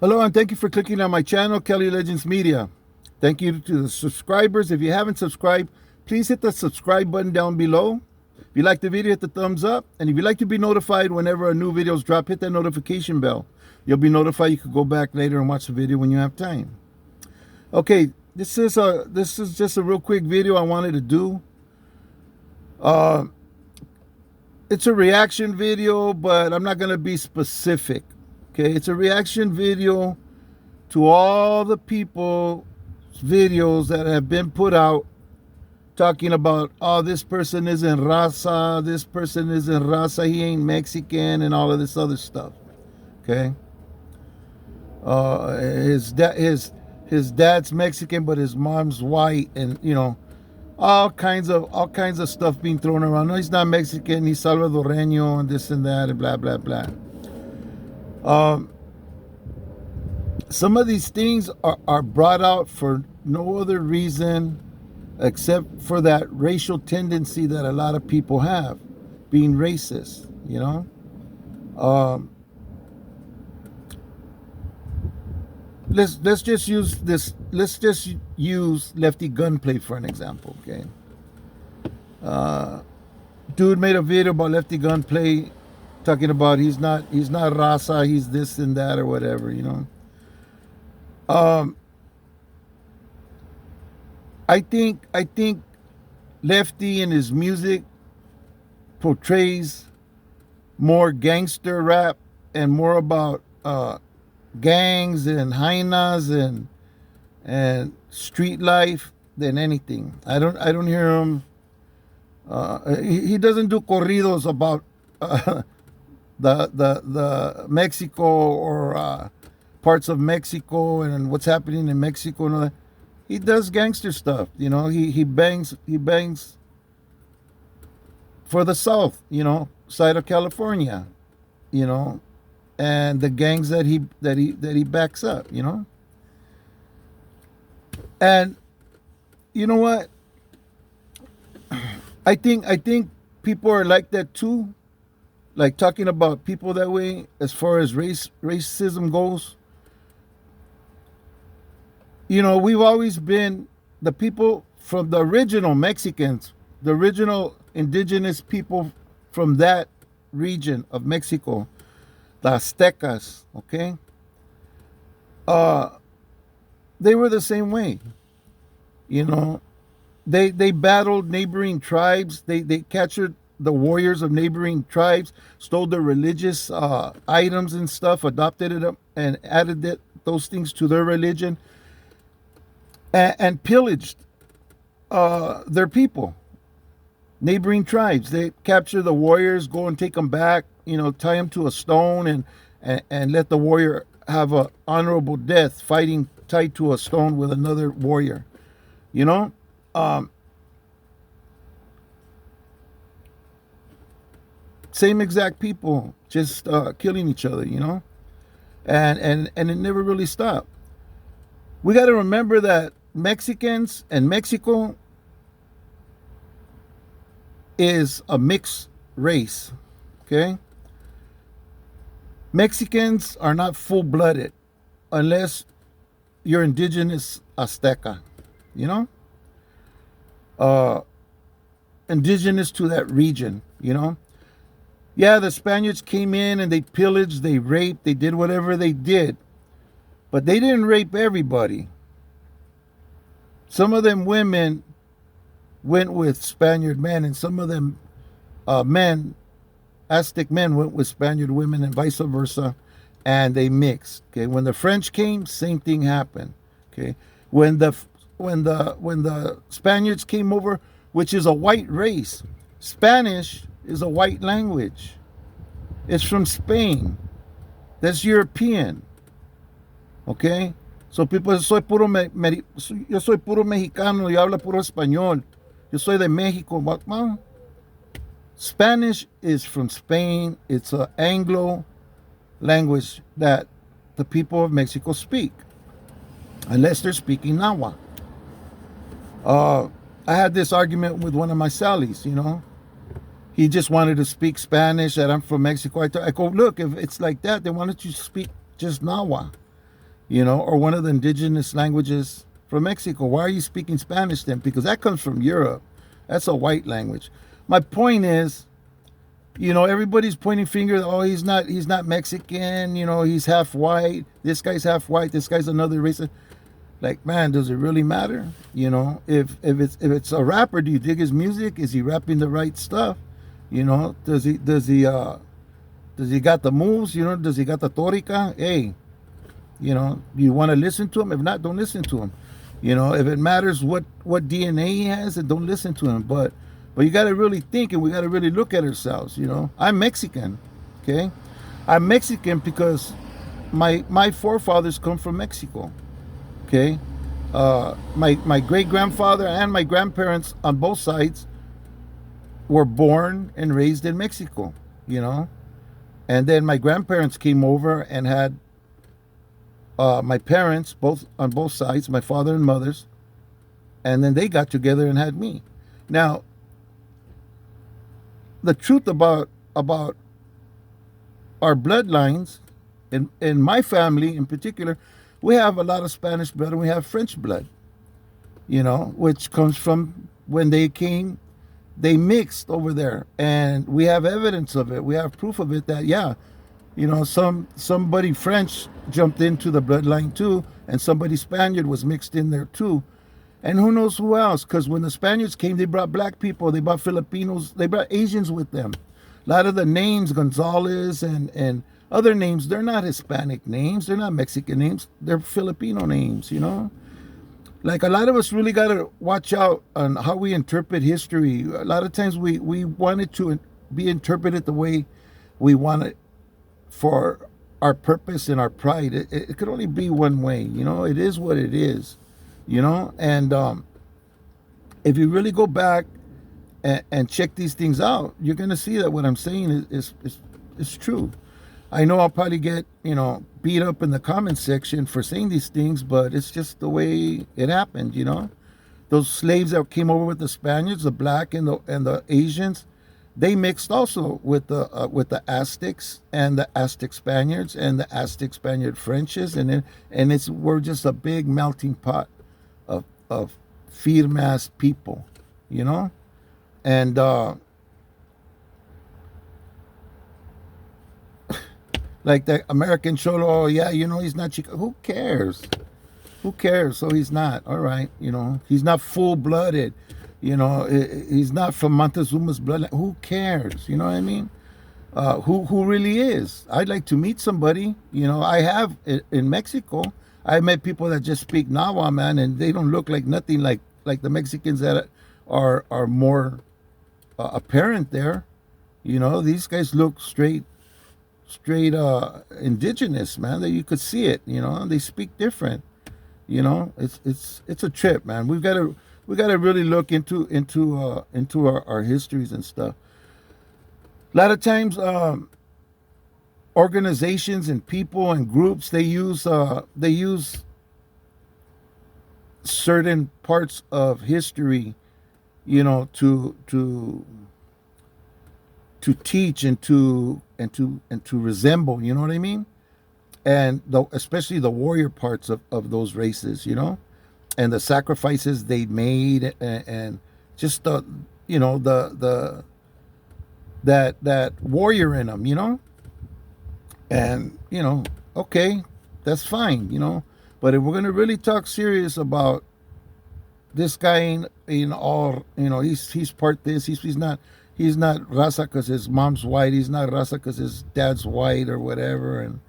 Hello, and thank you for clicking on my channel, Kelly Legends Media. Thank you to the subscribers. If you haven't subscribed, please hit the subscribe button down below. If you like the video, hit the thumbs up. And if you'd like to be notified whenever a new videos drop, hit that notification bell. You'll be notified. You can go back later and watch the video when you have time. Okay, this is just a real quick video I wanted to do. It's a reaction video, but I'm not going to be specific. Okay, it's a reaction video to all the people's videos that have been put out talking about, oh, this person isn't Raza, this person isn't Raza, he ain't Mexican, and all of this other stuff. Okay, his dad's Mexican, but his mom's white, and you know, all kinds of stuff being thrown around. No, he's not Mexican, he's Salvadoreño, and this and that, and blah blah blah. Some of these things are brought out for no other reason except for that racial tendency that a lot of people have, being racist, you know. Let's just use this. Let's just use Lefty Gunplay for an example. Okay. Dude made a video about Lefty Gunplay, talking about he's not Raza, he's this and that or whatever, you know. I think Lefty in his music portrays more gangster rap and more about gangs and hyenas and street life than anything. I don't hear him. He doesn't do corridos about the Mexico or parts of Mexico and what's happening in Mexico and all that. He does gangster stuff, you know. He bangs for the South, you know, side of California, you know, and the gangs that he backs up, you know. And you know what? I think people are like that too, like talking about people that way as far as racism goes. You know, we've always been the people from the original Mexicans, the original indigenous people from that region of Mexico, the Aztecas, okay? They were the same way, you know. They battled neighboring tribes. They captured the warriors of neighboring tribes, stole their religious items and stuff, adopted it up, and added those things to their religion, and pillaged their people, neighboring tribes. They capture the warriors, go and take them back, you know, tie them to a stone, and let the warrior have a honorable death, fighting tied to a stone with another warrior, you know. Same exact people, just killing each other, you know, and it never really stopped. We got to remember that Mexicans and Mexico is a mixed race, okay? Mexicans are not full-blooded unless you're indigenous Azteca, you know? Indigenous to that region, you know? Yeah, the Spaniards came in and they pillaged, they raped, they did whatever they did. But they didn't rape everybody. Some of them women went with Spaniard men, and some of them men, Aztec men, went with Spaniard women, and vice versa, and they mixed. Okay, when the French came, same thing happened. Okay, when the Spaniards came over, which is a white race, Spanish is a white language. It's from Spain. That's European. Okay. So people, yo soy puro mexicano, yo hablo puro español. Yo soy de Mexico. Well, Spanish is from Spain. It's an Anglo language that the people of Mexico speak, unless they're speaking Nahua. I had this argument with one of my Sallys, you know. He just wanted to speak Spanish, that I'm from Mexico. I go, look, if it's like that, then why don't you speak just Nahua? or one of the indigenous languages from Mexico. Why are you speaking Spanish then? Because that comes from Europe. That's a white language. My point is, everybody's pointing fingers. Oh, he's not Mexican. He's half white. This guy's half white. This guy's another race. Like, man, does it really matter? If it's a rapper, do you dig his music? Is he rapping the right stuff? Does he got the moves? Does he got the tórica? Hey, you want to listen to him? If not, don't listen to him. If it matters what DNA he has, then don't listen to him. But you got to really think, and we got to really look at ourselves. I'm Mexican, okay? I'm Mexican because my forefathers come from Mexico, okay? My great grandfather and my grandparents on both sides were born and raised in Mexico, and then my grandparents came over and had my parents on both sides, my father and mother's, and then they got together and had me. Now, the truth about our bloodlines, in my family in particular, we have a lot of Spanish blood and we have French blood, which comes from when they came, they mixed over there, and we have evidence of it. We have proof of it that, yeah, somebody French jumped into the bloodline too, and somebody Spaniard was mixed in there too. And who knows who else? Because when the Spaniards came, they brought black people, they brought Filipinos, they brought Asians with them. A lot of the names, Gonzalez and other names, they're not Hispanic names, they're not Mexican names, they're Filipino names, Like, a lot of us really got to watch out on how we interpret history. A lot of times we want it to be interpreted the way we want it for our purpose and our pride. It could only be one way, It is what it is, And if you really go back and check these things out, you're going to see that what I'm saying is true. I know I'll probably get, beat up in the comment section for saying these things, but it's just the way it happened, Those slaves that came over with the Spaniards, the black and the Asians, they mixed also with the Aztecs and the Aztec Spaniards and the Aztec Spaniard Frenches, and we're just a big melting pot of firme-ass people, and like the AMERICANCHOLO, oh, yeah, he's not Chico. Who cares? So he's not. All right, he's not full-blooded. He's not from Montezuma's bloodline. Who cares? You know what I mean? Who really is? I'd like to meet somebody. I have in Mexico. I met people that just speak Nahua, man, and they don't look like nothing like the Mexicans that are more apparent there. These guys look straight indigenous, man. That you could see it. They speak different. It's a trip, man. We got to really look into our histories and stuff. A lot of times, organizations and people and groups, they use certain parts of history, to teach and to resemble. You know what I mean? And especially the warrior parts of those races, and the sacrifices they made, and just that warrior in them, and okay, that's fine, but if we're gonna really talk serious about this guy in all, he's part this, he's not Raza because his mom's white, he's not Raza because his dad's white or whatever, and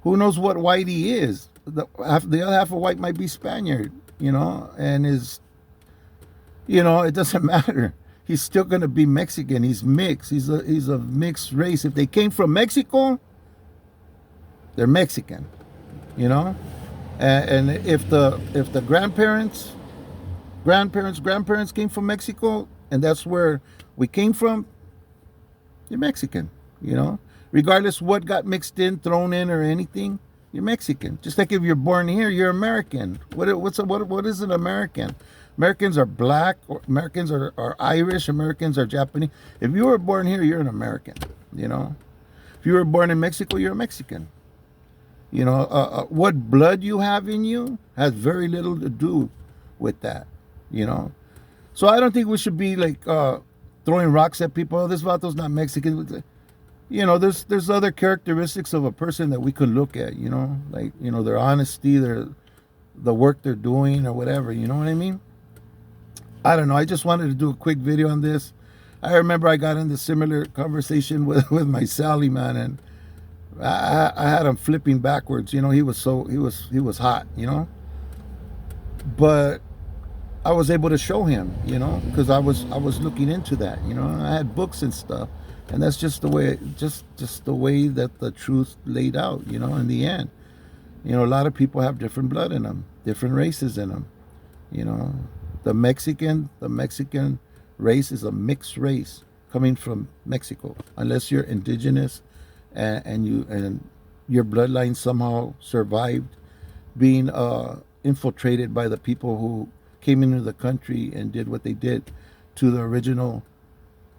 who knows what white he is. The other half of white might be Spaniard, and it doesn't matter. He's still going to be Mexican. He's mixed. He's a mixed race. If they came from Mexico, they're Mexican, and if the grandparents came from Mexico, and that's where we came from, you're Mexican, regardless what got mixed in, thrown in, or anything. You're Mexican. Just like if you're born here, you're American. What is an American? Americans are black, or Americans are Irish, Americans are Japanese. If you were born here, you're an American. If you were born in Mexico, you're a Mexican. You know, what blood you have in you has very little to do with that. You know, so I don't think we should be like throwing rocks at people. Oh, this vato's not Mexican. You know, there's other characteristics of a person that we could look at. You know, like, you know, their honesty, the work they're doing, or whatever. You know what I mean? I don't know. I just wanted to do a quick video on this. I remember I got into similar conversation with my Sally, man, and I had him flipping backwards. You know, he was hot. You know, but I was able to show him. You know, because I was looking into that. You know, I had books and stuff, and that's just the way just the way that the truth laid out. You know, in the end, you know, a lot of people have different blood in them, different races in them. You know, the Mexican race is a mixed race coming from Mexico, unless you're indigenous and your bloodline somehow survived being infiltrated by the people who came into the country and did what they did to the original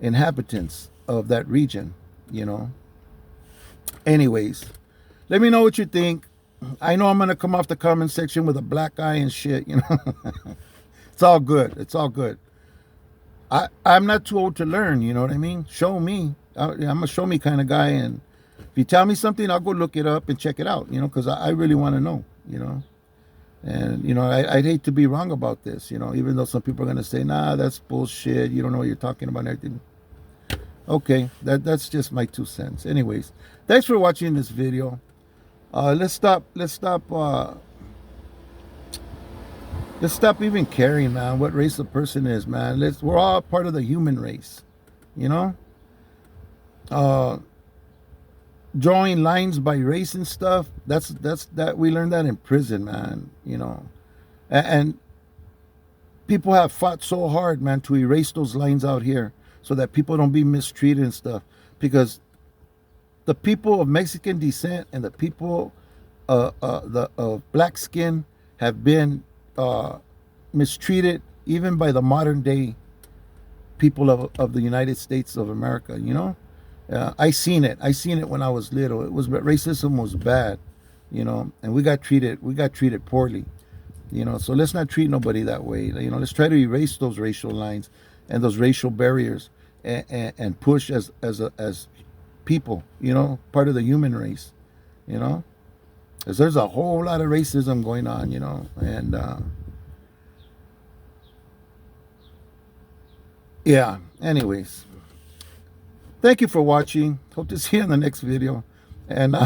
inhabitants of that region. You know, anyways, let me know what you think. I know I'm gonna come off the comment section with a black eye and shit. You know, it's all good. It's all good. I'm not too old to learn. You know what I mean? Show me. I'm a show me kind of guy, and if you tell me something, I'll go look it up and check it out. You know, because I really want to know. You know, and you know, I'd hate to be wrong about this. You know, even though some people are gonna say, "Nah, that's bullshit. You don't know what you're talking about." And everything. Okay, that's just my 2 cents. Anyways, thanks for watching this video. Let's stop even caring, man, what race a person is, man. We're all part of the human race, you know. Drawing lines by race and stuff, that we learned that in prison, man. You know, and people have fought so hard, man, to erase those lines out here so that people don't be mistreated and stuff, because the people of Mexican descent and the people of black skin have been mistreated even by the modern day people of the United States of America. You know, I seen it when I was little. Racism was bad, you know, and we got treated poorly, you know. So let's not treat nobody that way. You know, let's try to erase those racial lines and those racial barriers, and push as people, you know, part of the human race, you know, because there's a whole lot of racism going on, you know. And yeah, anyways, thank you for watching. Hope to see you in the next video, and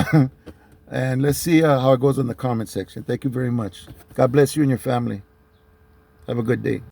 and let's see how it goes in the comment section. Thank you very much. God bless you and your family. Have a good day.